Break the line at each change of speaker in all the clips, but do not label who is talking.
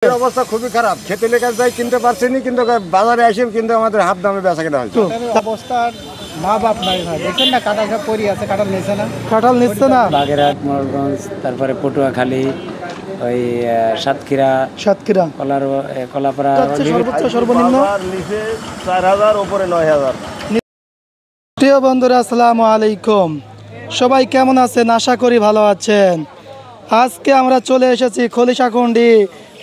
অবস্থা খুবই খারাপ, খেতে লেগে যাই কিনতে পারছি না, কিন্তু বাজারে এসে কিন্তু আমাদের হাফ দামে বেচা কেনা হয়েছে।
অবস্থার মা বাপ নাই ভাই, দেখছেন না কাঁঠাল সব পরি আছে, কাঁঠাল নিচ্ছে না,
কাঁঠাল নিচ্ছে না।
বাগেরহাট, মোড়লগঞ্জ, তারপরে পটুয়াখালী, ওই সাতক্ষীরা, কলাপাড়া
সর্বোচ্চ সর্বনিম্ন
নিচে 4000, উপরে 9000।
প্রিয় বন্ধুরা, আসসালামু আলাইকুম। সবাই কেমন আছেন? আশা করি ভালো আছেন। আজকে আমরা চলে এসেছি খলিশাকুণ্ডি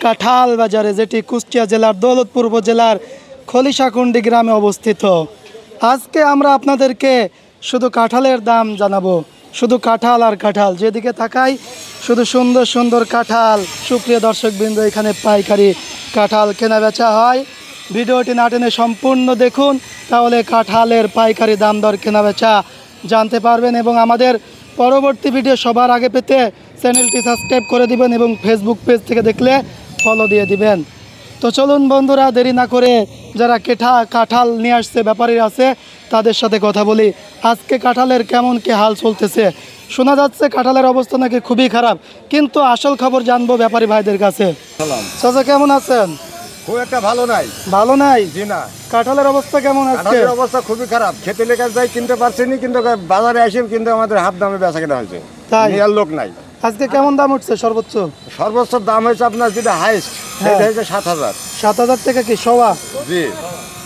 কাঁঠাল বাজারে, যেটি কুষ্টিয়া জেলার দৌলতপুর উপজেলার খলিশাকুণ্ডি গ্রামে অবস্থিত। আজকে আমরা আপনাদেরকে শুধু কাঁঠালের দাম জানাবো, শুধু কাঁঠাল আর কাঁঠাল, যেদিকে তাকাই শুধু সুন্দর সুন্দর কাঁঠাল। সুপ্রিয় দর্শকবৃন্দ, এখানে পাইকারি কাঁঠাল কেনা বেচা হয়। ভিডিওটি না টেনে সম্পূর্ণ দেখুন, তাহলে কাঁঠালের পাইকারি দাম দর কেনা বেচা জানতে পারবেন। এবং আমাদের পরবর্তী ভিডিও সবার আগে পেতে চ্যানেলটি সাবস্ক্রাইব করে দিবেন এবং ফেসবুক পেজ থেকে দেখলে ফলো দিয়ে দিবেন। তো চলুন বন্ধুরা, দেরি না করে যারা কাঁঠাল নিয়ে আসছে ব্যাপারীরা আছে তাদের সাথে কথা বলি। আজকে কাঁঠালের কেমন কি হাল চলতেছে? শোনা যাচ্ছে কাঁঠালের অবস্থা নাকি খুবই খারাপ, কিন্তু আসল খবর জানবো ব্যাপারী ভাইদের কাছে। চাচা কেমন আছেন?
খুব একটা ভালো নাই।
ভালো নাই?
জি না।
কাঁঠালের অবস্থা কেমন আজকে?
কাঁঠালের অবস্থা খুবই খারাপ, খেতে লেগে যাই কিনতে পারছি না, কিন্তু বাজারে এসে কিন্তু আমাদের হাফ দামে বেচা কেনা হয়েছে।
তাই?
নেওয়ার লোক নাই।
আজকে কেমন দাম উঠছে সর্বোচ্চ?
সর্বোচ্চ দাম হয়েছে আপনার যেটা হাইস্ট, সেটা হয়েছে 7000।
7000 টাকা কি সওয়া?
জি।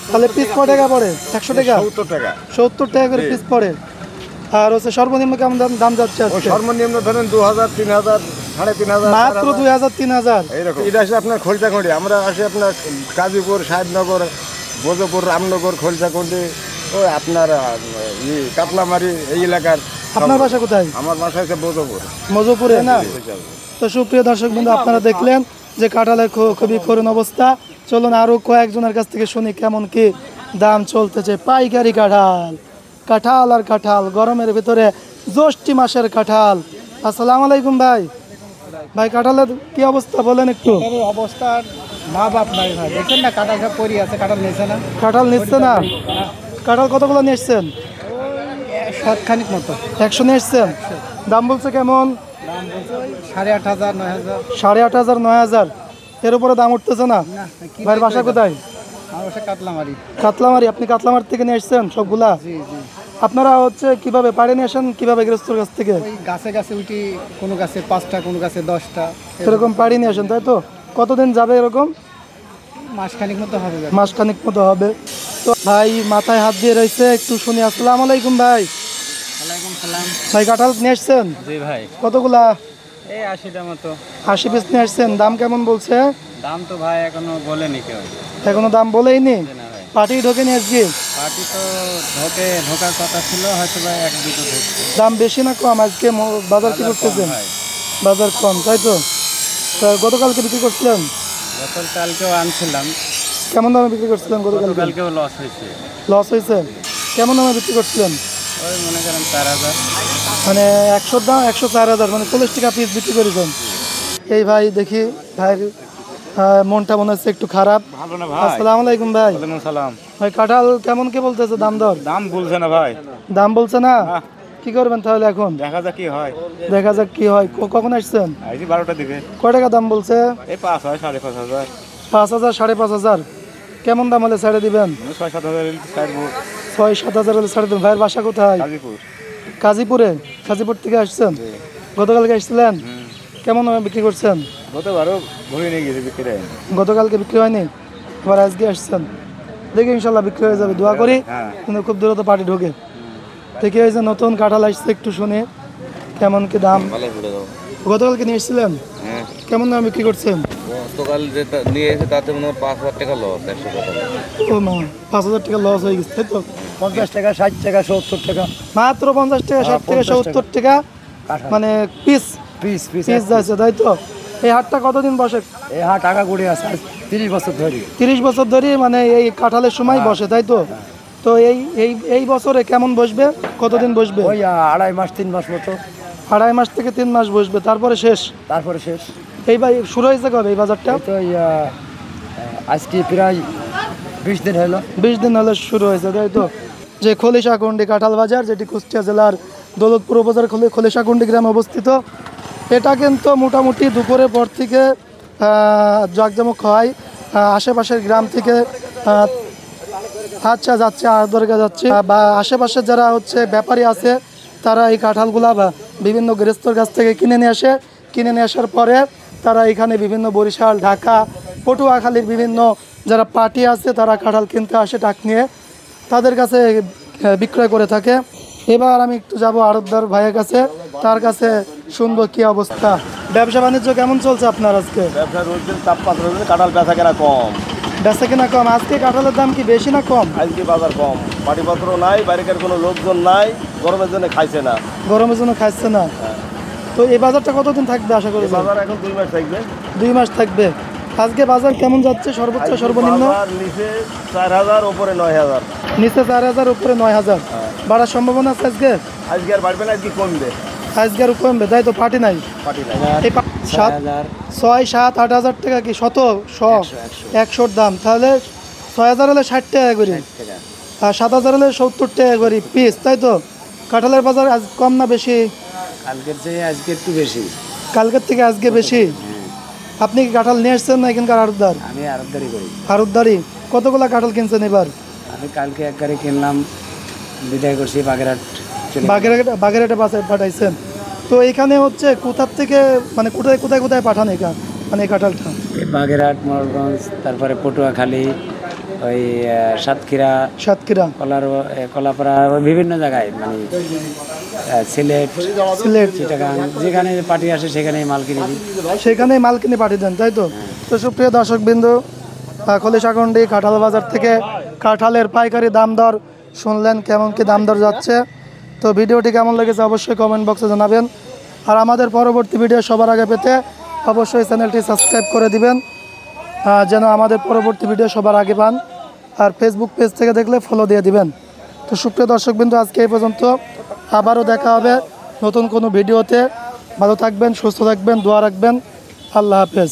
তাহলে পিস কত টাকা পড়ে? 100 টাকা?
70 টাকা।
70 টাকা করে পিস পড়ে। আর হচ্ছে সর্বনিম্ন কেমন দাম যাচ্ছে আজকে?
সর্বনিম্ন ধরেন 2000, 3000, 3500,
মাত্র 2000, 3000
এইরকম। এটা আসে আপনার খলিশাকুণ্ডি, আমরা আসি আপনার কাজীপুর, সাহেবনগর, বোজপুর, রামনগর, খলিশাকুণ্ডি, ওই আপনার কাতলামারি, এই এলাকার।
আপনার বাসা কোথায়?
আমার বাসা হচ্ছে বোজপুর।
মজুপুরে না? তো সুপ্রিয় দর্শক বন্ধু, আপনারা দেখলেন যে কাঁঠালের খুবই করুণ অবস্থা। চলুন আরও কয়েকজনের কাছ থেকে শুনি কেমন কি দাম চলতেছে। পাইকারি কাঁঠাল আর কাঁঠাল, গরমের ভিতরে জ্যৈষ্ঠী মাসের কাঁঠাল। আসসালামু আলাইকুম ভাই। ভাই কাঁঠালের কি অবস্থা বলেন একটু।
অবস্থার মা বাপ নাই ভাই, দেখছেন না কাঁঠাল সব পরি আছে, কাঁঠাল নিচ্ছে না,
কাঁঠাল নিচ্ছে না? কাঁঠাল কতগুলো নিয়ে এসছেন?
সৎখানিক মতো
100 নিয়ে এসছেন। দাম বলছে কেমন?
দাম বলছে 8500, 9000।
8500, 9000 এর উপরে দাম উঠতেছে না? ভাইয়ের বাসা কোথায়?
আমার বাসা কাতলামারি।
কাতলামারি? আপনি কাতলামারি থেকে নিয়ে এসছেন সবগুলা?
জি জি।
আপনারা হচ্ছে কিভাবে পাড়ে নিয়ে আসেন, কিভাবে গৃহস্থর কাছ থেকে?
ওই গাছে গাছে উঠি, কোনো গাছে 5টা, কোনো গাছে 10টা,
এরকম পাড়ি নিয়ে আসেন, তাই তো? কতদিন যাবে এরকম?
মাসখানিক মতো হবে।
মাসখানিক মতো হবে। তো ভাই মাথায় হাত দিয়ে রয়েছে, একটু শুনি। আসসালামু আলাইকুম ভাই।
ওয়ালাইকুম সালাম।
ভাই কাঁঠাল নিয়ে আসছেন?
জি ভাই।
কতগুলা?
এই 80টা মতো।
80 পিস নিয়ে আসছেন। দাম কেমন বলছে?
দাম তো ভাই এখনো বলেনি কেউ।
এখনো দাম বলেইনি? পার্টি ঢোকে নিয়ে আসছি।
পার্টি তো ঢোকার কথা ছিল, হয়তো ভাই 1-2টো ঢুকছে।
দাম বেশি না কম? আজকে বাজার কি করতেছেন? বাজার কম, তাই তো? গতকালকে বিক্রি করছিলেন?
গতকালকেও আনছিলাম।
কেমন দামে বিক্রি করছিলেন গতকালকে?
গতকালকেও লস হয়েছে।
লস হয়েছে? কেমন দামে বিক্রি করছিলেন?
ওই মনে করেন 4000।
মানে 100 দাম, 100, 4000, মানে 40 টাকা পিস বিক্রি করেছেন। এই ভাই দেখি, ভাইয়ের মনটা মনে হচ্ছে একটু খারাপ।
ভালো না ভাই।
আসসালামু আলাইকুম ভাই।
ওয়ালাইকুম সালাম।
ভাই কাঁঠাল কেমন কি বলতেছে দাম দর?
দাম বলছে না ভাই।
দাম বলছে না? কি করবেন তাহলে এখন?
দেখা যাক কি হয়।
দেখা যাক কি হয়। কখন আসছেন?
আইছি 12টার দিকে।
কয় টাকা দাম বলছে?
এই 5000, 5500,
5000, 5500। কেমন দাম হলে ছেড়ে দিবেন?
6-7 হাজার ছাড়বো।
6-7 হলে ছেড়ে দেবেন। ভাইয়ের বাসা কোথায়?
গাজীপুর।
গাজীপুরে? গাজীপুর থেকে আসছেন? গতকালকে আসছিলেন? কেমন দামে বিক্রি করছেন?
গতবারও ঘুরে নিয়ে গেছে, বিক্রি হয়নি।
গতকালকে বিক্রি হয়নি, আবার আজকে আসছেন। দেখি ইনশাল্লাহ বিক্রি হয়ে যাবে, দোয়া করি। কিন্তু খুব দ্রুত পার্টি ঢোকে। দেখি এই যে নতুন কাঁঠাল আসছে, একটু শুনে কেমন কি দাম। গতকালকে নিয়ে এসেছিলেন? কেমন দাম বিক্রি করছেন?
গতকাল যেটা নিয়ে এসে তাতে মনে হয় 5000 টাকা লস। 100 টাকা
ও মা, 5000 টাকা লস হয়ে গেছে, তাই তো?
50 টাকা, 60 টাকা, 70 টাকা,
মাত্র 50 টাকা, 60 টাকা, 70 টাকা, মানে পিস
পিস পিস
পিস যাচ্ছে, তাই তো? এই হাটটা কতদিন বসে?
এই হাট টাকা করে আছে 30 বছর ধরে।
30 বছর ধরে মানে এই কাঁঠালের সময় বসে, তাই তো? তো এই বছরে কেমন বসবে? কতদিন বসবে?
ওই 2.5 মাস 3 মাস মতো।
2.5 মাস থেকে 3 মাস বসবে, তারপরে শেষ?
তারপরে শেষ।
এই শুরু হয়েছে কবে এই বাজারটা?
তো আজকে প্রায় 20 দিন হলো।
20 দিন হলে শুরু হয়েছে, তাই তো? যে খলিশাকুণ্ডি কাঁঠাল বাজার, যেটি কুষ্টিয়া জেলার দৌলতপুর উপজেলার খলিশাকুণ্ডি গ্রামে অবস্থিত, এটা কিন্তু মোটামুটি দুপুরের পর থেকে জাঁকজমক হয়। আশেপাশের গ্রাম থেকে আচ্ছা যাচ্ছে আদরগা যাচ্ছে বা আশেপাশের যারা হচ্ছে ব্যাপারী আছে তারা এই কাঁঠালগুলা বা বিভিন্ন গৃহস্থর কাছ থেকে কিনে নিয়ে আসে। কিনে নিয়ে আসার পরে তারা এখানে বিভিন্ন বরিশাল, ঢাকা, পটুয়াখালীর বিভিন্ন যারা পার্টি আছে তারা কাঁঠাল কিনতে আসে টাক নিয়ে, তাদের কাছে বিক্রয় করে থাকে। এবার আমি একটু যাব আড়তদার ভাইয়ের কাছে, তার কাছে শুনবো কি অবস্থা। ব্যবসা বাণিজ্য কেমন চলছে আপনার আজকে?
ব্যবসা রয়েছে তাপমাত্রা রয়েছে, কাঁঠাল বেচা কেনা কম।
বেচা কেনা কম। আজকে কাঁঠালের দাম কি বেশি না কম?
আজকে বাজার কম, পাটিপত্র নাই, বাইরেকার কোনো লোকজন নাই, গরমের জন্য খাইছে না।
গরমের জন্য খাচ্ছে না। তো এই বাজারটা কতদিন থাকবে আশা করি?
বাজার এখন 2 মাস থাকবে।
2 মাস থাকবে। আজকে বাজার কেমন যাচ্ছে সর্বোচ্চ সর্বনিম্ন?
নিচে 4000, উপরে 9000।
নিচে 4000, উপরে 9000 বাড়ার সম্ভাবনা আছে আজকে?
আজকে আর বাড়বে না, আজকে কমবে।
আজকে আর কমবে, তাই তো? পার্টি নাই।
পাটি নাই।
এই 6, 7, 8,000 টাকা কি 100-100-100 দাম? তাহলে 6000 হলে 60 টাকা করে, আর 7000 হলে 70 টাকা করে পিস, তাই তো? কাঁঠালের বাজার আজ কম না বেশি?
কালকের চেয়ে আজকে একটু বেশি।
কালকের থেকে আজকে বেশি। আপনি কি কাঁঠাল নিয়ে এসছেন না এখানকার আড়তদার?
আমি আড়তদারি করি।
আড়তদারি। কতগুলা কাঁঠাল কিনছেন এবার?
আমি কালকে এক গাড়ি কিনলাম, বিদায় করছি বাগেরহাট।
বাগেরহাটে পাঠাইছেন। তো এখানে হচ্ছে কোথার থেকে, মানে কোথায় কোথায় কোথায় পাঠান এখান, মানে এই কাঁঠালটা?
বাগেরহাট, মোড়লগঞ্জ, তারপরে পটুয়াখালী, ওই সাতক্ষীরা, কলাপাড়া, বিভিন্ন জায়গায়, মানে সিলেট, চিটাগাং, যেখানে পার্টি আসে সেখানেই মাল কিনে দিই।
সেখানেই মাল কিনে পাঠিয়ে দেন, তাই তো? তো সুপ্রিয় দর্শকবৃন্দু, খলিশাকন্ডি কাঁঠাল বাজার থেকে কাঁঠালের পাইকারি দাম দর শুনলেন, কেমন কি দাম দর যাচ্ছে। তো ভিডিওটি কেমন লেগেছে অবশ্যই কমেন্ট বক্সে জানাবেন। আর আমাদের পরবর্তী ভিডিও সবার আগে পেতে অবশ্যই চ্যানেলটি সাবস্ক্রাইব করে দিবেন, যেন আমাদের পরবর্তী ভিডিও সবার আগে পান। আর ফেসবুক পেজ থেকে দেখলে ফলো দিয়ে দিবেন। তো সুপ্রিয় দর্শকবৃন্দু, আজকে এই পর্যন্ত। আবারও দেখা হবে নতুন কোনো ভিডিওতে। ভালো থাকবেন, সুস্থ থাকবেন, দোয়া রাখবেন। আল্লাহ হাফেজ।